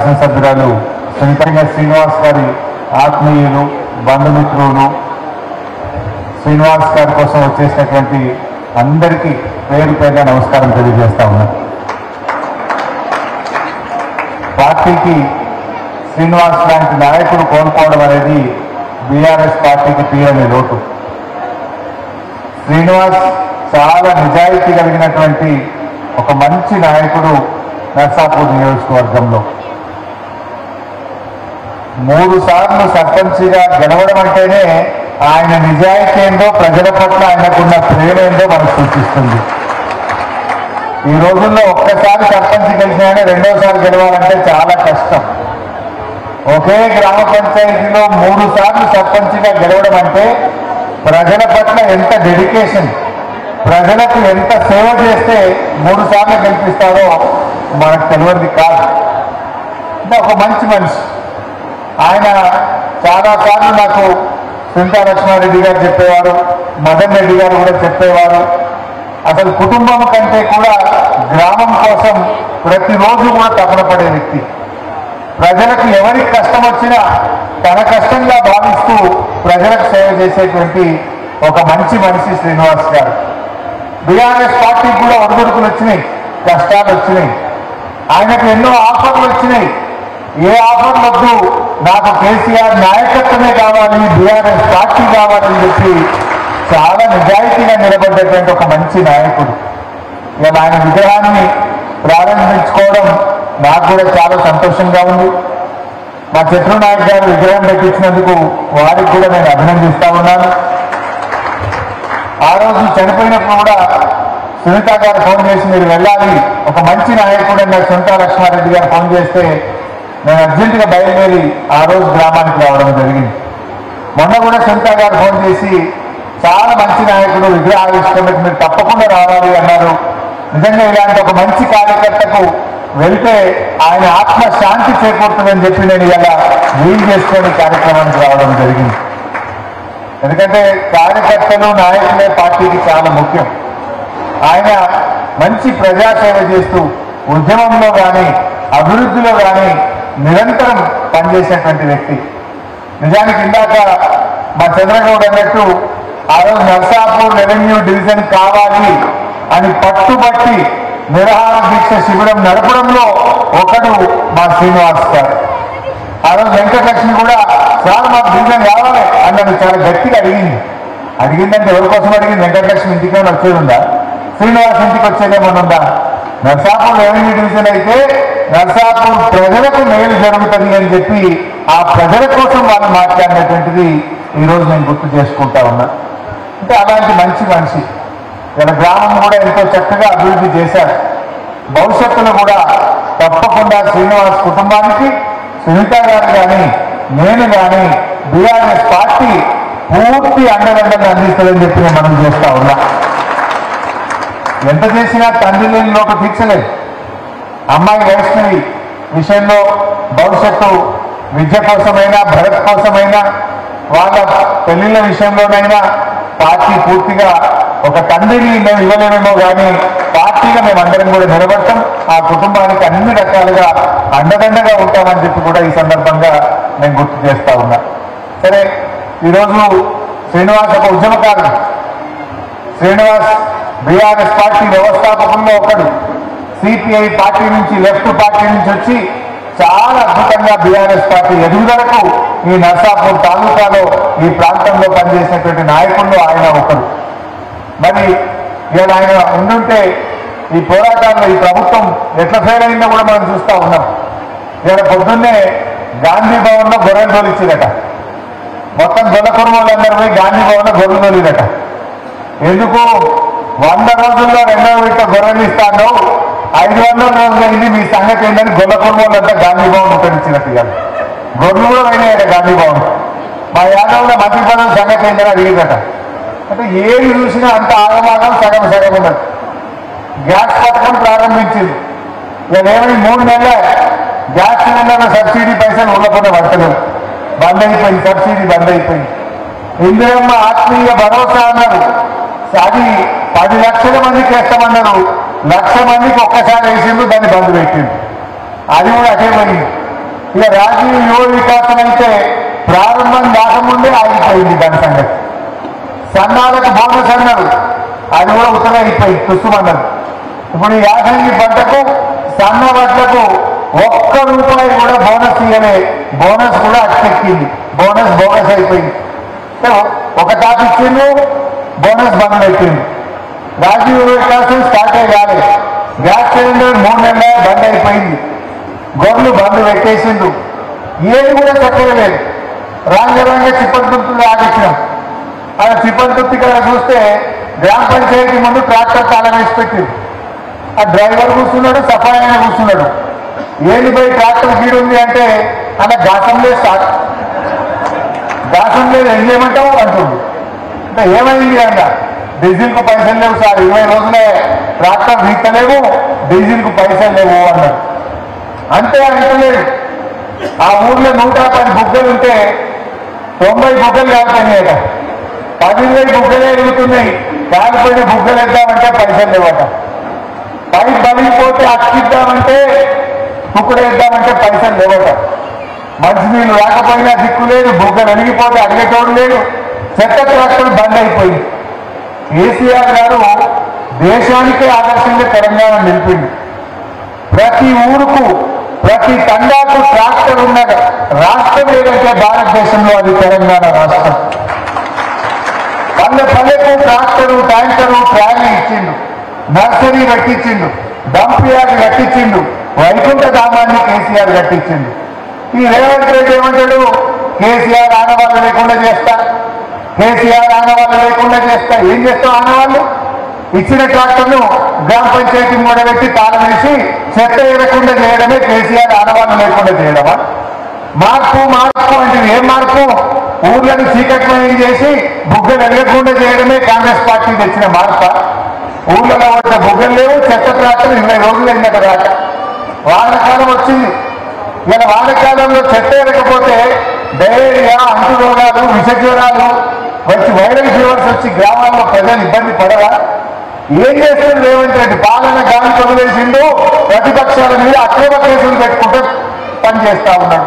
శాసనసభ్యురాలు సునీత శ్రీనివాస్ గారి ఆత్మీయులు బంధుమిత్రులు శ్రీనివాస్ గారి కోసం వచ్చేసినటువంటి అందరికీ పేరు పేరుగా నమస్కారం తెలియజేస్తా ఉన్నా. పార్టీకి శ్రీనివాస్ లాంటి నాయకుడు కోల్పోవడం అనేది బీఆర్ఎస్ పార్టీకి తీరని లోటు. శ్రీనివాస్ చాలా నిజాయితీ కలిగినటువంటి ఒక మంచి నాయకుడు. నర్సాపూర్ నియోజకవర్గంలో 3 సార్లు సర్పంచిగా గెలవడం అంటేనే ఆయన నిజాయితీ ఏందో, ప్రజల పట్ల ఆయనకున్న ప్రేమ ఏందో మనకు సూచిస్తుంది. ఈ రోజుల్లో ఒక్కసారి సర్పంచ్ గెలిచినా రెండోసారి గెలవాలంటే చాలా కష్టం. ఒకే గ్రామ పంచాయతీలో 3 సార్లు సర్పంచ్గా గెలవడం అంటే ప్రజల పట్ల ఎంత డెడికేషన్, ప్రజలకు ఎంత సేవ చేస్తే 3 సార్లు గెలిపిస్తారో మనకు తెలియదు కాదు. అంటే ఒక మంచి మనిషి. ఆయన చాలాసార్లు నాకు సునీతా లక్ష్మారెడ్డి గారు చెప్పేవారు, మదన్ రెడ్డి గారు కూడా చెప్పేవారు, అసలు కుటుంబం కంటే కూడా గ్రామం కోసం ప్రతిరోజు కూడా తపన పడే వ్యక్తి. ప్రజలకు ఎవరికి కష్టం వచ్చినా తన కష్టంగా భావిస్తూ ప్రజలకు సేవ చేసేటువంటి ఒక మంచి మనిషి శ్రీనివాస్ గారు. బీఆర్ఎస్ పార్టీకి కూడా ఒడిదుడుకులు వచ్చినాయి, కష్టాలు వచ్చినాయి, ఆయనకు ఎన్నో ఆఫర్లు వచ్చినాయి. ఏ ఆఫర్లు వద్దు, నాకు కేసీఆర్ నాయకత్వమే కావాలి, బీఆర్ఎస్ పార్టీ కావాలని చెప్పి చాలా నిజాయితీగా నిలబడ్డటువంటి ఒక మంచి నాయకుడు. ఇలా ఆయన విగ్రహాన్ని ప్రారంభించుకోవడం నాకు కూడా చాలా సంతోషంగా ఉంది. మా చంద్రనాయక్ గారు విగ్రహం పెట్టించినందుకు వారికి కూడా నేను అభినందిస్తా ఉన్నాను. ఆ రోజు చనిపోయినప్పుడు కూడా సునీత గారు ఫోన్ చేసి మీరు వెళ్ళాలి, ఒక మంచి నాయకుడు అన్న సునీతా లక్ష్మారెడ్డి గారు ఫోన్ చేస్తే నేను అర్జెంటుగా బయలుదేరి ఆ రోజు గ్రామానికి రావడం జరిగింది. మొన్న కూడా సునీత గారు ఫోన్ చేసి చాలా మంచి నాయకుడు, విగ్రహావిష్కరణకు మీరు తప్పకుండా రావాలి అన్నారు. నిజంగా ఇలాంటి ఒక మంచి కార్యకర్తకు వెళ్తే ఆయన ఆత్మ శాంతి చేకూరుతుందని చెప్పి నేను ఇలా వీలు చేసుకొని కార్యక్రమానికి రావడం జరిగింది. ఎందుకంటే కార్యకర్తలు నాయకులే పార్టీకి చాలా ముఖ్యం. ఆయన మంచి ప్రజాసేవ చేస్తూ ఉద్యమంలో కానీ అభివృద్ధిలో కానీ నిరంతరం పనిచేసేటువంటి వ్యక్తి. నిజానికి ఇందాక మా చంద్రగౌడ్ అన్నట్టు ఆ రోజు నర్సాపూర్ రెవెన్యూ డివిజన్ కావాలి అని పట్టుబట్టి నిరాహార దీక్ష శిబిరం నడపడంలో ఒకడు మా శ్రీనివాస్ గారు. ఆ రోజు వెంకటలక్ష్మి కూడా సార్ మాకు డివిజన్ కావాలి అన్నది చాలా గట్టిగా అడిగిందంటే ఎవరి కోసం అడిగింది? వెంకటలక్ష్మి ఇంటికి వచ్చేది ఉందా? శ్రీనివాస్ ఇంటికి వచ్చేదేమన్నా ఉందా? నర్సాపూర్ రెవెన్యూ డివిజన్ అయితే నర్సాపూర్ ప్రజలకు మేలు జరుగుతుంది అని చెప్పి ఆ ప్రజల కోసం వాళ్ళు మాట్లాడినటువంటిది ఈరోజు నేను గుర్తు చేసుకుంటా ఉన్నా. అంటే అలాంటి మంచి మనిషి. ఇలా గ్రామం కూడా ఎంతో చక్కగా అభివృద్ధి చేశారు. భవిష్యత్తులో కూడా తప్పకుండా శ్రీనివాస్ కుటుంబానికి సునీత గారు కానీ నేను కానీ బీఆర్ఎస్ పార్టీ పూర్తి అండదండలు అందిస్తుందని చెప్పి నేను మనం చేస్తా ఉన్నా. ఎంత చేసినా తండ్రి లేని లోటు తీర్చలేదు. అమ్మాయి వైష్ణవి విషయంలో భవిష్యత్తు విద్య కోసమైనా భరత్ కోసమైనా వాళ్ళ పెళ్లిళ్ళ విషయంలోనైనా పార్టీ పూర్తిగా ఒక తండ్రిని మేము ఇవ్వలేమేమో కానీ పార్టీగా మేమందరం కూడా నిలబడతాం. ఆ కుటుంబానికి అన్ని రకాలుగా అండదండగా ఉంటామని చెప్పి కూడా ఈ సందర్భంగా నేను గుర్తు చేస్తా ఉన్నా. సరే, ఈరోజు శ్రీనివాస్ ఒక ఉద్యమకారుడు. శ్రీనివాస్ బీఆర్ఎస్ పార్టీ వ్యవస్థాపకుల్లో ఒకడు. సిపిఐ పార్టీ నుంచి, లెఫ్ట్ పార్టీ నుంచి వచ్చి చాలా అద్భుతంగా బీఆర్ఎస్ పార్టీ ఎదుగుదలకు ఈ నర్సాపూర్ తాలూకాలో ఈ ప్రాంతంలో పనిచేసినటువంటి నాయకుల్లో ఆయన ఒకరు. మరి ఇలా ఆయన ఉండుంటే ఈ పోరాటాల్లో ఈ ప్రభుత్వం ఎట్లా ఫెయిల్ అయిందో కూడా మనం చూస్తూ ఉన్నాం. ఇలా పొద్దున్నే గాంధీ భవన్లో గొర్రెలు తోలిచ్చిరట. మొత్తం గొల్ల కుటుంబాలందరూ పోయి గాంధీ భవన్లో గొర్రెలు తోలిరట. ఎందుకు? 100 రోజుల్లో 2వ విడత గొర్రెలు ఇస్తాను, 500 రోజులు అయింది, మీ సంగతి ఏంటని గొల్ల కుటుంబాలంతా గాంధీ భవన్ ఉపయోగించినట్టు కాదు. గొర్రెలు కూడా పోయినాయట గాంధీ భవన్. మా యాదవ్లో మంత్రి పదవి సంగతి ఏంటని అడిగిందట. అంటే ఏది చూసినా అంత ఆగమాగం, సగం ఉండదు. గ్యాస్ పథకం ప్రారంభించింది. ఇదేమైనా 3 నెలలే గ్యాస్ సిలిండర్ల సబ్సిడీ పైసలు ఉండకుండా పడతలేవు. బంద్ అయిపోయింది, సబ్సిడీ బంద్ అయిపోయింది. ఇందిరమ్మ ఆత్మీయ భరోసా అన్నారు, అది 10 లక్షల మందికి వేస్తామన్నారు. 1,00,000 మందికి ఒక్కసారి వేసిండు, దాన్ని బంద్ పెట్టిండు. అది కూడా అదే పోయింది. ఇక రాజీవ్ యువ వికాసం అయితే ప్రారంభం కాకముందే ఆగిపోయింది దాని సంగతి. సన్నాలకు బోనస్ అన్నారు, అది కూడా ఉత్తగా అయిపోయింది, తుస్సుమన్నారు. ఇప్పుడు ఈ యాసంగి పంటకు సన్న వడ్లకు ₹1 కూడా బోనస్ ఇవ్వలే, బోనస్ కూడా అట్టెక్కింది, బోనస్ బోనస్ అయిపోయింది. ఒక తాపు ఇచ్చిండు, బోనస్ బంద్ అయిపోయింది. రాజీవ్ వికాసం స్టార్ట్ అయ్యాలి, గ్యాస్ సిలిండర్ 3 నెలల బంద్ అయిపోయింది, గొర్రెలు బంద్ పెట్టేసిండు, ఏది కూడా చెప్పలేదు. రాంగ చిప్పంతుర్తి ఆగించాం. అలా చిప్పంతుర్తి కదా చూస్తే గ్రామ పంచాయతీ ముందు ట్రాక్టర్ తాళం వేసి పెట్టింది. ఆ డ్రైవర్ కూర్చున్నాడు, సఫాయి అయినా కూర్చున్నాడు. ఏది పోయి ట్రాక్టర్ గీడు ఉంది అంటే అలా గాసం లేదు సార్, గాసం లేదు ఏం చేయమంటావు అంటుంది. అంటే ఏమైంది అన్న, డీజిల్కు పైసలు లేవు సార్, 20 రోజులే ట్రాక్టర్ తీస్తలేవు, డీజిల్కు పైసలు లేవు అన్నాడు. అంతే అంటలేదు. ఆ ఊర్లో 110 బుగ్గలు ఉంటే 90 బుగ్గలు కాలిపోయినాయట, 10,000 బుగ్గలే ఎదుగుతున్నాయి. కాలిపోయిన బుగ్గలు వేద్దామంటే పైసలు లేవట, పైకి బలిగిపోతే అక్కిద్దామంటే తుక్కుడేద్దామంటే పైసలు లేవట, మంచినీళ్ళు రాకపోయినా దిక్కు లేదు, బుగ్గలు వెలిగిపోతే అడిగేటోడు లేడు, చెత్త ట్రాక్టర్ బంద్ అయిపోయింది. కేసీఆర్ గారు దేశానికే ఆదర్శంగా తెలంగాణ నిలిపింది. ప్రతి ఊరుకు ప్రతి తండాకు ట్రాక్టర్ ఉన్న రాష్ట్రం ఏదంటే భారతదేశంలో అది తెలంగాణ రాష్ట్రం. పల్లె పల్లెకు ట్రాక్టరు, ట్యాంకరు, ట్రాలీ ఇచ్చిండు, నర్సరీ కట్టించిండు, డంప్ యార్డ్ కట్టించిండు, వైకుంఠ ధామాన్ని కేసీఆర్ కట్టించిండు. ఈ రేవంత్ రెడ్డి ఏమంటాడు, కేసీఆర్ ఆనవాళ్ళు లేకుండా చేస్తా, కేసీఆర్ ఆనవాళ్ళు లేకుండా చేస్తా. ఏం చేస్తావు ఆనవాళ్ళు? ఇచ్చిన ట్రాక్టర్ను గ్రామ పంచాయతీ మూడబెట్టి తాళం వేసి చెత్త ఏరకుండా చేయడమే కేసీఆర్ ఆనవాళ్ళు లేకుండా చేయడమా? మార్పు మార్పు అంటే ఏం మార్పు? ఊర్లను చీకట్మయం చేసి బుగ్గలు ఎగరకుండా చేయడమే కాంగ్రెస్ పార్టీ తెచ్చిన మార్పు. ఊర్లలో పడ్డ బుగ్గలు లేవు, చెత్త ట్రాక్టర్ 20 రోజులు అయిందట రాక. వానకాలం వచ్చింది. ఇలా వానకాలంలో చెత్త ఎరకపోతే డయేరియా, అంటు రోగాలు, విష జ్వరాలు వచ్చి వైరల్ ఫీవర్స్ వచ్చి గ్రామాల్లో ప్రజలు ఇబ్బంది పడరా? ఏం చేస్తుంది రేవంత్ రెడ్డి? పాలన గాలి కొదిలేసిండు, ప్రతిపక్షాల మీద అక్రమ కేసులు పెట్టుకుంటూ పనిచేస్తా ఉన్నాడు.